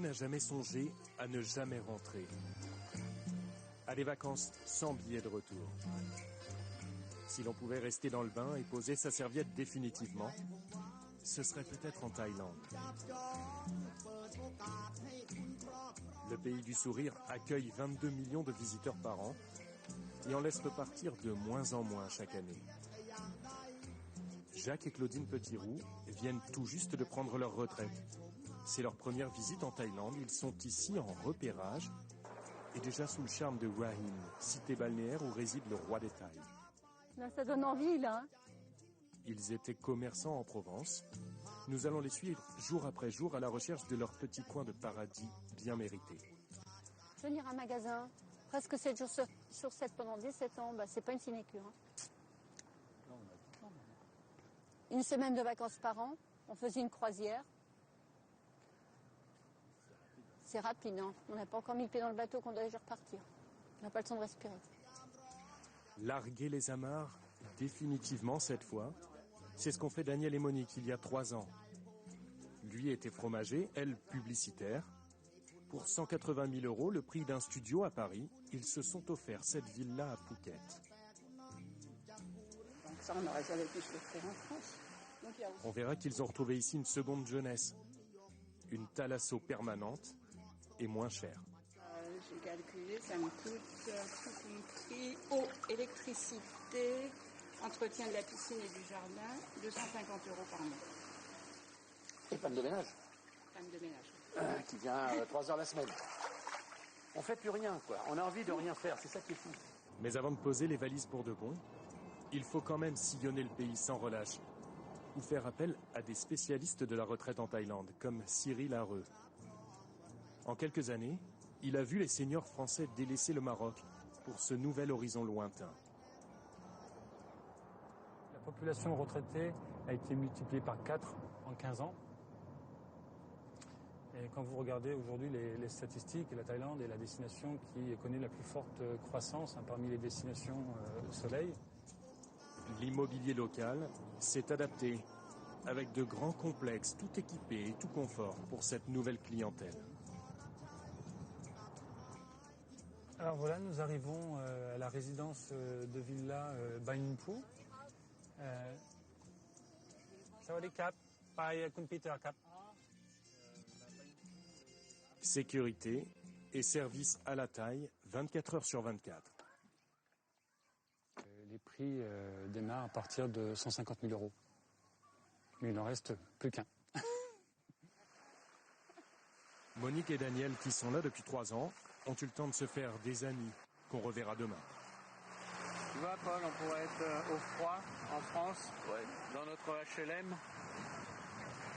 n'a jamais songé à ne jamais rentrer. À des vacances sans billet de retour. Si l'on pouvait rester dans le bain et poser sa serviette définitivement, ce serait peut-être en Thaïlande. Le pays du sourire accueille 22 millions de visiteurs par an et en laisse repartir de moins en moins chaque année. Jacques et Claudine Petitroux viennent tout juste de prendre leur retraite. C'est leur première visite en Thaïlande. Ils sont ici en repérage et déjà sous le charme de Hua Hin, cité balnéaire où réside le roi des Thaïs. Là, ça donne envie, là. Ils étaient commerçants en Provence. Nous allons les suivre jour après jour à la recherche de leur petit coin de paradis bien mérité. Tenir un magasin, presque 7 jours sur 7 pendant 17 ans, bah, c'est pas une sinécure. Hein. Une semaine de vacances par an, on faisait une croisière. C'est rapide, hein. On n'a pas encore mis le pied dans le bateau qu'on doit déjà repartir. On n'a pas le temps de respirer. Larguer les amarres, définitivement cette fois, c'est ce qu'ont fait Daniel et Monique il y a 3 ans. Lui était fromager, elle publicitaire. Pour 180 000 €, le prix d'un studio à Paris, ils se sont offerts cette villa à Phuket. Donc ça, on n'aurait jamais pu se le faire en France. On verra qu'ils ont retrouvé ici une seconde jeunesse. Une thalasso permanente et moins chère. J'ai calculé, ça me coûte, tout compris, eau, électricité, entretien de la piscine et du jardin, 250 € par mois. Et femme de ménage. Femme de ménage. Qui vient 3 heures la semaine. On fait plus rien, quoi. On a envie de rien faire, c'est ça qui est fou. Mais avant de poser les valises pour de bon, il faut quand même sillonner le pays sans relâche. Ou faire appel à des spécialistes de la retraite en Thaïlande, comme Cyril Areux. En quelques années, il a vu les seniors français délaisser le Maroc pour ce nouvel horizon lointain. La population retraitée a été multipliée par 4 en 15 ans. Et quand vous regardez aujourd'hui les statistiques, la Thaïlande est la destination qui connaît la plus forte croissance parmi les destinations soleil. L'immobilier local s'est adapté, avec de grands complexes tout équipés et tout confort pour cette nouvelle clientèle. Alors voilà, nous arrivons à la résidence de villa Bainpu. Sawadee-kap, by Kun Peter Kap. Sécurité et service à la taille, 24 heures sur 24. Les prix démarrent à partir de 150 000 €. Mais il n'en reste plus qu'un. Monique et Daniel, qui sont là depuis 3 ans, ont eu le temps de se faire des amis qu'on reverra demain. Tu vois, Paul, on pourrait être au froid en France, dans notre HLM.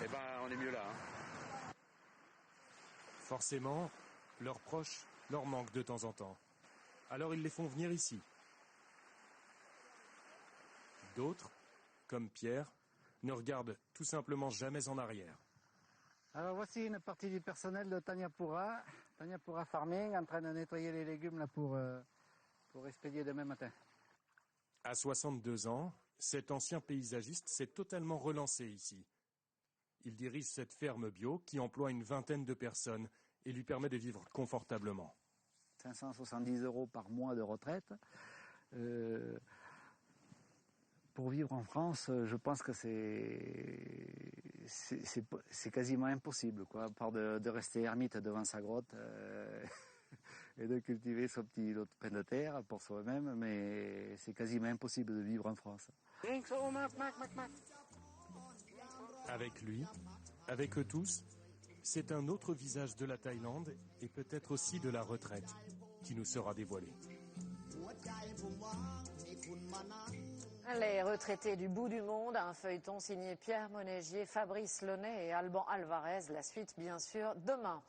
Eh ben, on est mieux là. Hein. Forcément, leurs proches leur manquent de temps en temps. Alors ils les font venir ici. D'autres, comme Pierre, ne regardent tout simplement jamais en arrière. Alors voici une partie du personnel de Thanyapura Farming, en train de nettoyer les légumes là pour expédier demain matin. À 62 ans, cet ancien paysagiste s'est totalement relancé ici. Il dirige cette ferme bio qui emploie une vingtaine de personnes et lui permet de vivre confortablement. 570 € par mois de retraite. Pour vivre en France, je pense que c'est quasiment impossible, quoi, à part de rester ermite devant sa grotte et de cultiver son petit lot de pain de terre pour soi-même, mais c'est quasiment impossible de vivre en France. Avec lui, avec eux tous, c'est un autre visage de la Thaïlande et peut-être aussi de la retraite qui nous sera dévoilé. Les retraités du bout du monde, un feuilleton signé Pierre Monégier, Fabrice Launay et Alban Alvarez. La suite, bien sûr, demain.